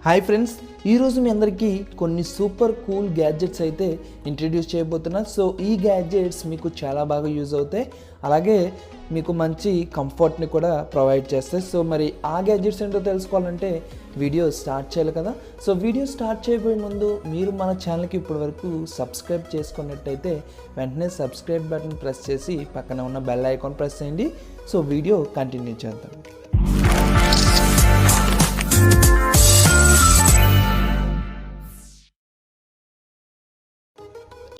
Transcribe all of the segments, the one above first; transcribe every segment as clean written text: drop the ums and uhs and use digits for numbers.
Hi friends, ఈరోజు మీ అందరికీ కొన్ని సూపర్ కూల్ గ్యాడ్జెట్స్ అయితే ఇంట్రడ్యూస్ చేయబోతున్నా. సో ఈ గ్యాడ్జెట్స్ మీకు చాలా బాగా యూజ్ అవుతాయి, అలాగే మీకు మంచి కంఫర్ట్ని కూడా ప్రొవైడ్ చేస్తాయి. సో మరి ఆ గ్యాడ్జెట్స్ ఏంటో తెలుసుకోవాలంటే వీడియో స్టార్ట్ చేయాలి కదా. సో వీడియో స్టార్ట్ చేయబోయే ముందు మీరు మన ఛానల్కి ఇప్పటి వరకు సబ్స్క్రైబ్ చేసుకున్నట్టయితే వెంటనే సబ్స్క్రైబ్ బటన్ ప్రెస్ చేసి పక్కన ఉన్న బెల్ ఐకాన్ ప్రెస్ చేయండి. సో వీడియో కంటిన్యూ చేద్దాం.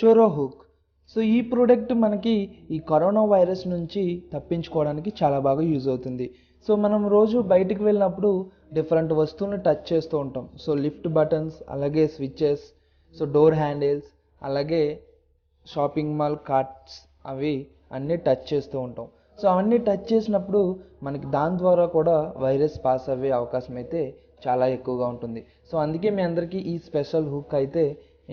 Corohook. సో ఈ ప్రోడక్ట్ మనకి ఈ కరోనా వైరస్ నుంచి తప్పించుకోవడానికి చాలా బాగా యూజ్ అవుతుంది. సో మనం రోజు బయటికి వెళ్ళినప్పుడు డిఫరెంట్ వస్తువులను టచ్ చేస్తూ ఉంటాం. సో లిఫ్ట్ బటన్స్, అలాగే స్విచెస్, సో డోర్ హ్యాండిల్స్, అలాగే షాపింగ్ మాల్ కార్ట్స్, అవి అన్నీ టచ్ చేస్తూ ఉంటాం. సో అవన్నీ టచ్ చేసినప్పుడు మనకి దాని ద్వారా కూడా వైరస్ పాస్ అయ్యే అవకాశం అయితే చాలా ఎక్కువగా ఉంటుంది. సో అందుకే మీ అందరికీ ఈ స్పెషల్ హుక్ అయితే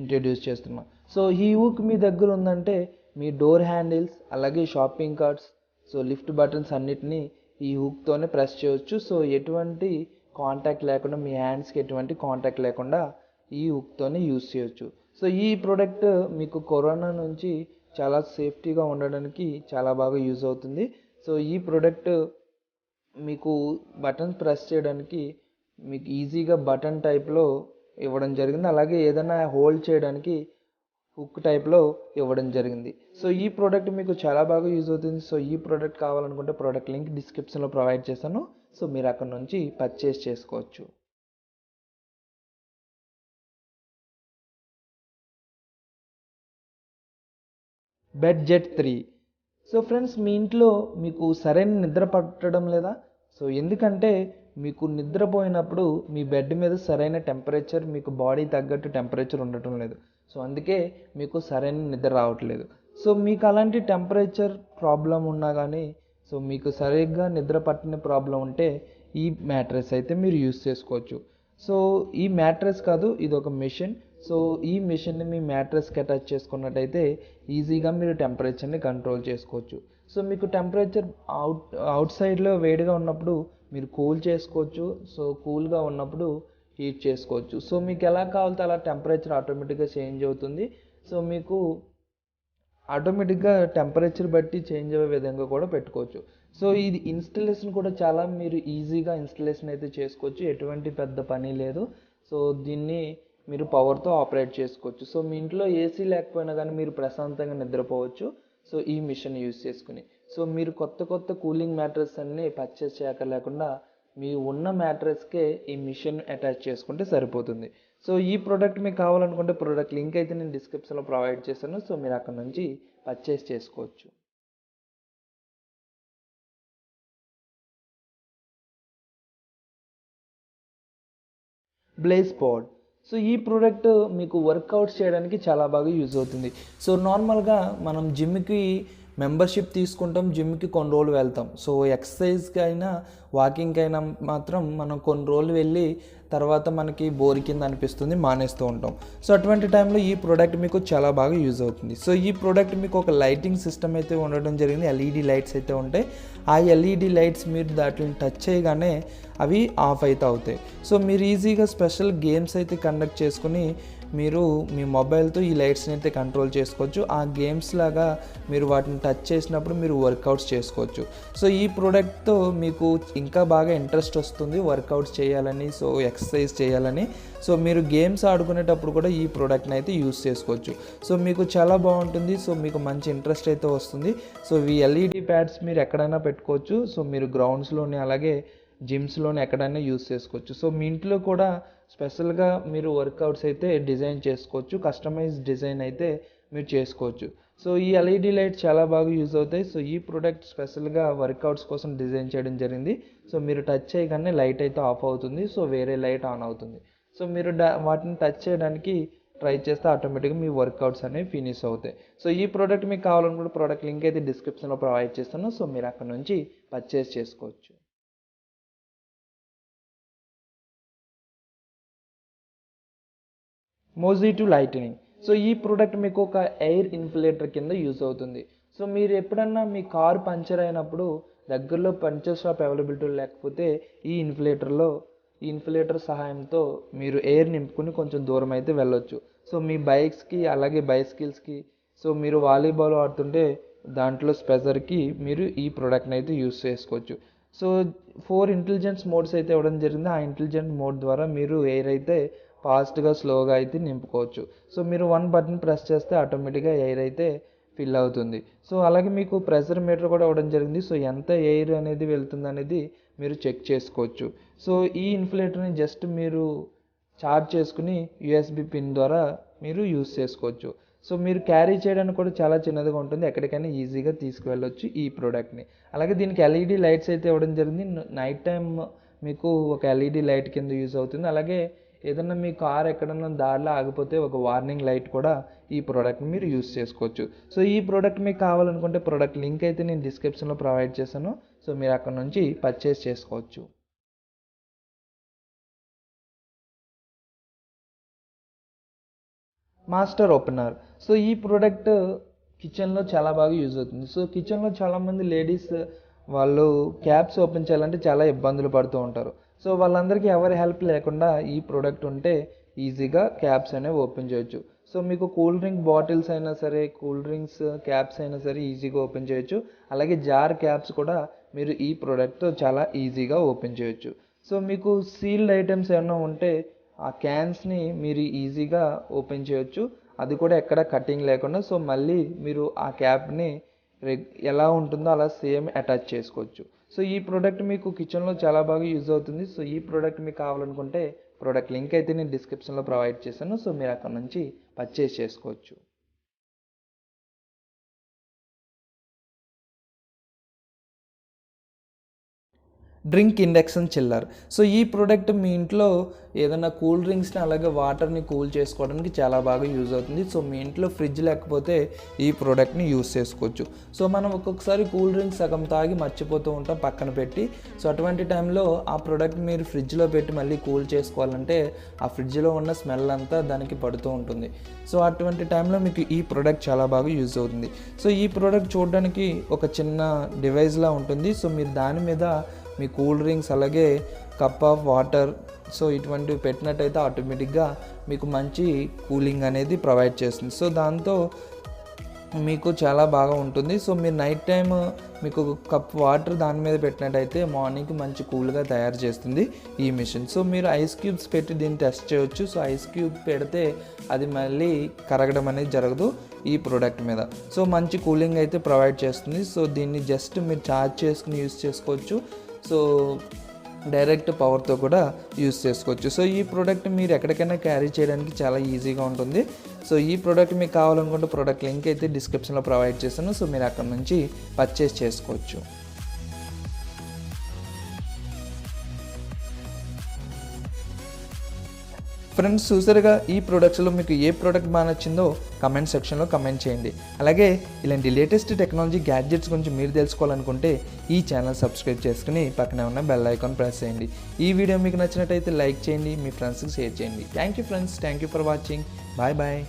ఇంట్రడ్యూస్ చేస్తున్నాం. సో ఈ హుక్ మీ దగ్గర ఉందంటే మీ డోర్ హ్యాండిల్స్, అలాగే shopping carts, so lift buttons అన్నిటినీ ఈ హుక్తోనే ప్రెస్ చేయవచ్చు. సో ఎటువంటి కాంటాక్ట్ లేకుండా, మీ హ్యాండ్స్కి ఎటువంటి కాంటాక్ట్ లేకుండా ఈ హుక్తోనే యూజ్ చేయొచ్చు. సో ఈ ప్రోడక్ట్ మీకు కరోనా నుంచి చాలా సేఫ్టీగా ఉండడానికి చాలా బాగా యూజ్ అవుతుంది. సో ఈ ప్రోడక్ట్ మీకు బటన్స్ ప్రెస్ చేయడానికి మీకు ఈజీగా బటన్ టైప్లో ఇవ్వడం జరిగింది, అలాగే ఏదైనా హోల్డ్ చేయడానికి హుక్ టైప్లో ఇవ్వడం జరిగింది. సో ఈ ప్రోడక్ట్ మీకు చాలా బాగా యూజ్ అవుతుంది. సో ఈ ప్రోడక్ట్ కావాలనుకుంటే ప్రోడక్ట్ లింక్ డిస్క్రిప్షన్లో ప్రొవైడ్ చేశాను. సో మీరు అక్కడ నుంచి పర్చేస్ చేసుకోవచ్చు. బెడ్జెట్ 3. సో ఫ్రెండ్స్, మీ ఇంట్లో మీకు సరైన నిద్ర పట్టడం లేదా? సో ఎందుకంటే మీకు నిద్రపోయినప్పుడు మీ బెడ్ మీద సరైన టెంపరేచర్, మీకు బాడీ తగ్గట్టు టెంపరేచర్ ఉండటం లేదు. సో అందుకే మీకు సరైన నిద్ర రావట్లేదు. సో మీకు అలాంటి టెంపరేచర్ ప్రాబ్లం ఉన్నా కానీ, సో మీకు సరిగ్గా నిద్ర పట్టిన ప్రాబ్లం ఉంటే ఈ మ్యాట్రెస్ అయితే మీరు యూస్ చేసుకోవచ్చు. సో ఈ మ్యాట్రెస్ కాదు, ఇది ఒక మెషిన్. సో ఈ మెషిన్ని మీ మ్యాట్రెస్కి అటాచ్ చేసుకున్నట్టయితే ఈజీగా మీరు టెంపరేచర్ని కంట్రోల్ చేసుకోవచ్చు. సో మీకు టెంపరేచర్ అవుట్ సైడ్లో వేడిగా ఉన్నప్పుడు మీరు కూల్ చేసుకోవచ్చు. సో కూల్గా ఉన్నప్పుడు హీట్ చేసుకోవచ్చు. సో మీకు ఎలా కావాలితే అలా టెంపరేచర్ ఆటోమేటిక్గా చేంజ్ అవుతుంది. సో మీకు ఆటోమేటిక్గా టెంపరేచర్ బట్టి చేంజ్ అయ్యే విధంగా కూడా పెట్టుకోవచ్చు. సో ఇది ఇన్స్టలేషన్ కూడా చాలా మీరు ఈజీగా ఇన్స్టలేషన్ అయితే చేసుకోవచ్చు, ఎటువంటి పెద్ద పని లేదు. సో దీన్ని మీరు పవర్తో ఆపరేట్ చేసుకోవచ్చు. సో మీ ఇంట్లో ఏసీ లేకపోయినా కానీ మీరు ప్రశాంతంగా నిద్రపోవచ్చు. సో ఈ మిషన్ యూజ్ చేసుకుని సో మీరు కొత్త కూలింగ్ మ్యాట్రెస్ అన్నీ పర్చేస్ చేయక లేకుండా మీ ఉన్న మ్యాట్రెస్కే ఈ మిషన్ అటాచ్ చేసుకుంటే సరిపోతుంది. సో ఈ ప్రోడక్ట్ మీకు కావాలనుకుంటే ప్రోడక్ట్ లింక్ అయితే నేను డిస్క్రిప్షన్లో ప్రొవైడ్ చేశాను. సో మీరు అక్కడ నుంచి పర్చేస్ చేసుకోవచ్చు. Blazepod. సో ఈ ప్రోడక్ట్ మీకు వర్కౌట్స్ చేయడానికి చాలా బాగా యూజ్ అవుతుంది. సో నార్మల్గా మనం జిమ్కి మెంబర్షిప్ తీసుకుంటాం, జిమ్కి కొన్ని రోజులు వెళ్తాం. సో ఎక్సర్సైజ్కి అయినా వాకింగ్కి అయినా మాత్రం మనం కొన్ని రోజులు వెళ్ళి తర్వాత మనకి బోర్ కింద అనిపిస్తుంది, మానేస్తూ ఉంటాం. సో అటువంటి టైంలో ఈ ప్రోడక్ట్ మీకు చాలా బాగా యూజ్ అవుతుంది. సో ఈ ప్రోడక్ట్ మీకు ఒక లైటింగ్ సిస్టమ్ అయితే ఉండడం జరిగింది, ఎల్ఈడి లైట్స్ అయితే ఉంటాయి. ఆ ఎల్ఈడి లైట్స్ మీరు దాటిని టచ్ చేయగానే అవి ఆఫ్ అయితే అవుతాయి. సో మీరు ఈజీగా స్పెషల్ గేమ్స్ అయితే కండక్ట్ చేసుకుని మీరు మీ మొబైల్తో ఈ లైట్స్ని అయితే కంట్రోల్ చేసుకోవచ్చు. ఆ గేమ్స్ లాగా మీరు వాటిని టచ్ చేసినప్పుడు మీరు వర్కౌట్స్ చేసుకోవచ్చు. సో ఈ ప్రోడక్ట్తో మీకు ఇంకా బాగా ఇంట్రెస్ట్ వస్తుంది వర్కౌట్స్ చేయాలని, సో ఎక్సర్సైజ్ చేయాలని. సో మీరు గేమ్స్ ఆడుకునేటప్పుడు కూడా ఈ ప్రోడక్ట్ని అయితే యూస్ చేసుకోవచ్చు. సో మీకు చాలా బాగుంటుంది. సో మీకు మంచి ఇంట్రెస్ట్ అయితే వస్తుంది. సో ఈ ఎల్ఈడి ప్యాడ్స్ మీరు ఎక్కడైనా పెట్టుకోవచ్చు. సో మీరు గ్రౌండ్స్లోని, అలాగే జిమ్స్లోని ఎక్కడైనా యూస్ చేసుకోవచ్చు. సో మీ ఇంట్లో కూడా స్పెషల్గా మీరు వర్కౌట్స్ అయితే డిజైన్ చేసుకోవచ్చు, కస్టమైజ్ డిజైన్ అయితే మీరు చేసుకోవచ్చు. సో ఈ ఎల్ఈడి లైట్ చాలా బాగా యూజ్ అవుతాయి. సో ఈ ప్రోడక్ట్ స్పెషల్గా వర్కౌట్స్ కోసం డిజైన్ చేయడం జరిగింది. సో మీరు టచ్ చేయగానే లైట్ అయితే ఆఫ్ అవుతుంది, సో వేరే లైట్ ఆన్ అవుతుంది. సో మీరు వాటిని టచ్ చేయడానికి ట్రై చేస్తే ఆటోమేటిక్గా మీ వర్కౌట్స్ అనేవి ఫినిష్ అవుతాయి. సో ఈ ప్రోడక్ట్ మీకు కావాలనుకుంటే ప్రోడక్ట్ లింక్ అయితే డిస్క్రిప్షన్లో ప్రొవైడ్ చేస్తాను. సో మీరు అక్కడ నుంచి పర్చేస్ చేసుకోవచ్చు. Mijeitu lightening. సో ఈ ప్రోడక్ట్ మీకు ఒక ఎయిర్ ఇన్ఫ్లేటర్ కింద యూజ్ అవుతుంది. సో మీరు ఎప్పుడన్నా మీ కార్ పంచర్ అయినప్పుడు దగ్గరలో పంచర్ షాప్ అవైలబిలిటీ లేకపోతే ఈ ఇన్ఫ్లేటర్లో ఈ ఇన్ఫ్లేటర్ సహాయంతో మీరు ఎయిర్ నింపుకుని కొంచెం దూరం అయితే వెళ్ళొచ్చు. సో మీ బైక్స్కి అలాగే బైసికల్స్కి సో మీరు వాలీబాల్ ఆడుతుంటే దాంట్లో స్పెజర్కి మీరు ఈ ప్రోడక్ట్ని అయితే యూస్ చేసుకోవచ్చు. సో 4 ఇంటెలిజెన్స్ మోడ్స్ అయితే ఇవ్వడం జరిగింది. ఆ ఇంటెలిజెంట్ మోడ్ ద్వారా మీరు ఎయిర్ అయితే ఫాస్ట్గా స్లోగా అయితే నింపుకోవచ్చు. సో మీరు 1 బటన్ ప్రెస్ చేస్తే ఆటోమేటిక్గా ఎయిర్ అయితే ఫిల్ అవుతుంది. సో అలాగే మీకు ప్రెషర్ మీటర్ కూడా ఇవ్వడం జరిగింది. సో ఎంత ఎయిర్ అనేది వెళ్తుంది అనేది మీరు చెక్ చేసుకోవచ్చు. సో ఈ ఇన్ఫ్లేటర్ని జస్ట్ మీరు చార్జ్ చేసుకుని యూఎస్బి పిన్ ద్వారా మీరు యూస్ చేసుకోవచ్చు. సో మీరు క్యారీ చేయడానికి కూడా చాలా చిన్నదిగా ఉంటుంది, ఎక్కడికైనా ఈజీగా తీసుకువెళ్ళొచ్చు ఈ ప్రోడక్ట్ని. అలాగే దీనికి ఎల్ఈడి లైట్స్ అయితే ఇవ్వడం జరిగింది. నైట్ టైం మీకు ఒక ఎల్ఈడి లైట్ కింద యూజ్ అవుతుంది. అలాగే ఏదన్నా మీ కార్ ఎక్కడన్నా దారిలో ఆగిపోతే ఒక వార్నింగ్ లైట్ కూడా ఈ ప్రోడక్ట్ని మీరు యూస్ చేసుకోవచ్చు. సో ఈ ప్రోడక్ట్ మీకు కావాలనుకుంటే ప్రోడక్ట్ లింక్ అయితే నేను డిస్క్రిప్షన్లో ప్రొవైడ్ చేశాను. సో మీరు అక్కడ నుంచి పర్చేస్ చేసుకోవచ్చు. Master opener. సో ఈ ప్రోడక్ట్ కిచెన్లో చాలా బాగా యూజ్ అవుతుంది. సో కిచెన్లో చాలామంది లేడీస్ వాళ్ళు క్యాప్స్ ఓపెన్ చేయాలంటే చాలా ఇబ్బందులు పడుతూ ఉంటారు. సో వాళ్ళందరికీ ఎవరి హెల్ప్ లేకుండా ఈ ప్రోడక్ట్ ఉంటే ఈజీగా క్యాప్స్ అనేవి ఓపెన్ చేయొచ్చు. సో మీకు కూల్ డ్రింక్ బాటిల్స్ అయినా సరే, కూల్ డ్రింక్స్ క్యాప్స్ అయినా సరే ఈజీగా ఓపెన్ చేయొచ్చు. అలాగే జార్ క్యాప్స్ కూడా మీరు ఈ ప్రోడక్ట్తో చాలా ఈజీగా ఓపెన్ చేయొచ్చు. సో మీకు సీల్డ్ ఐటమ్స్ ఏమైనా ఉంటే ఆ క్యాన్స్ని మీరు ఈజీగా ఓపెన్ చేయొచ్చు, అది కూడా ఎక్కడ కటింగ్ లేకుండా. సో మళ్ళీ మీరు ఆ క్యాప్ని ఎలా ఉంటుందో అలా సేమ్ అటాచ్ చేసుకోవచ్చు. సో ఈ ప్రోడక్ట్ మీకు కిచెన్లో చాలా బాగా యూజ్ అవుతుంది. సో ఈ ప్రోడక్ట్ మీకు కావాలనుకుంటే ప్రోడక్ట్ లింక్ అయితే నేను డిస్క్రిప్షన్లో ప్రొవైడ్ చేశాను. సో మీరు అక్కడ నుంచి పర్చేస్ చేసుకోవచ్చు. డ్రింక్ ఇండక్షన్ చిల్లర్. సో ఈ ప్రోడక్ట్ మీ ఇంట్లో ఏదైనా కూల్ డ్రింక్స్ని అలాగే వాటర్ని కూల్ చేసుకోవడానికి చాలా బాగా యూజ్ అవుతుంది. సో మీ ఇంట్లో ఫ్రిడ్జ్ లేకపోతే ఈ ప్రోడక్ట్ని యూజ్ చేసుకోవచ్చు. సో మనం ఒక్కొక్కసారి కూల్ డ్రింక్స్ సగం తాగి మర్చిపోతూ ఉంటాం పక్కన పెట్టి. సో అటువంటి టైంలో ఆ ప్రోడక్ట్ మీరు ఫ్రిడ్జ్లో పెట్టి మళ్ళీ కూల్ చేసుకోవాలంటే ఆ ఫ్రిడ్జ్లో ఉన్న స్మెల్ అంతా దానికి పడుతూ ఉంటుంది. సో అటువంటి టైంలో మీకు ఈ ప్రోడక్ట్ చాలా బాగా యూజ్ అవుతుంది. సో ఈ ప్రోడక్ట్ చూడడానికి ఒక చిన్న డివైస్లా ఉంటుంది. సో మీరు దాని మీద మీ కూల్ డ్రింక్స్ అలాగే కప్ ఆఫ్ వాటర్ సో ఇటువంటివి పెట్టినట్టయితే ఆటోమేటిక్గా మీకు మంచి కూలింగ్ అనేది ప్రొవైడ్ చేస్తుంది. సో దాంతో మీకు చాలా బాగా ఉంటుంది. సో మీరు నైట్ టైం మీకు కప్ వాటర్ దాని మీద పెట్టినట్టయితే మార్నింగ్కి మంచి కూల్గా తయారు చేస్తుంది ఈ మిషన్. సో మీరు ఐస్ క్యూబ్స్ పెట్టి దీన్ని టెస్ట్ చేయొచ్చు. సో ఐస్ క్యూబ్ పెడితే అది మళ్ళీ కరగడం అనేది జరగదు ఈ ప్రోడక్ట్ మీద. సో మంచి కూలింగ్ అయితే ప్రొవైడ్ చేస్తుంది. సో దీన్ని జస్ట్ మీరు ఛార్జ్ చేసుకుని యూస్ చేసుకోవచ్చు. సో డైరెక్ట్ పవర్తో కూడా యూస్ చేసుకోవచ్చు. సో ఈ ప్రోడక్ట్ మీరు ఎక్కడికైనా క్యారీ చేయడానికి చాలా ఈజీగా ఉంటుంది. సో ఈ ప్రోడక్ట్ మీకు కావాలనుకుంటే ప్రోడక్ట్ లింక్ అయితే డిస్క్రిప్షన్లో ప్రొవైడ్ చేశాను. సో మీరు అక్కడ నుంచి పర్చేస్ చేసుకోవచ్చు. ఫ్రెండ్స్ చూసారుగా ఈ ప్రోడక్ట్స్లో మీకు ఏ ప్రోడక్ట్ బాగా నచ్చిందో కమెంట్ సెక్షన్లో కమెంట్ చేయండి. అలాగే ఇలాంటి లేటెస్ట్ టెక్నాలజీ గ్యాడ్జెట్స్ గురించి మీరు తెలుసుకోవాలనుకుంటే ఈ ఛానల్ సబ్స్క్రైబ్ చేసుకుని పక్కనే ఉన్న బెల్ ఐకాన్ ప్రెస్ చేయండి. ఈ వీడియో మీకు నచ్చినట్టయితే లైక్ చేయండి, మీ ఫ్రెండ్స్కి షేర్ చేయండి. Thank you friends, thank you for watching. Bye bye.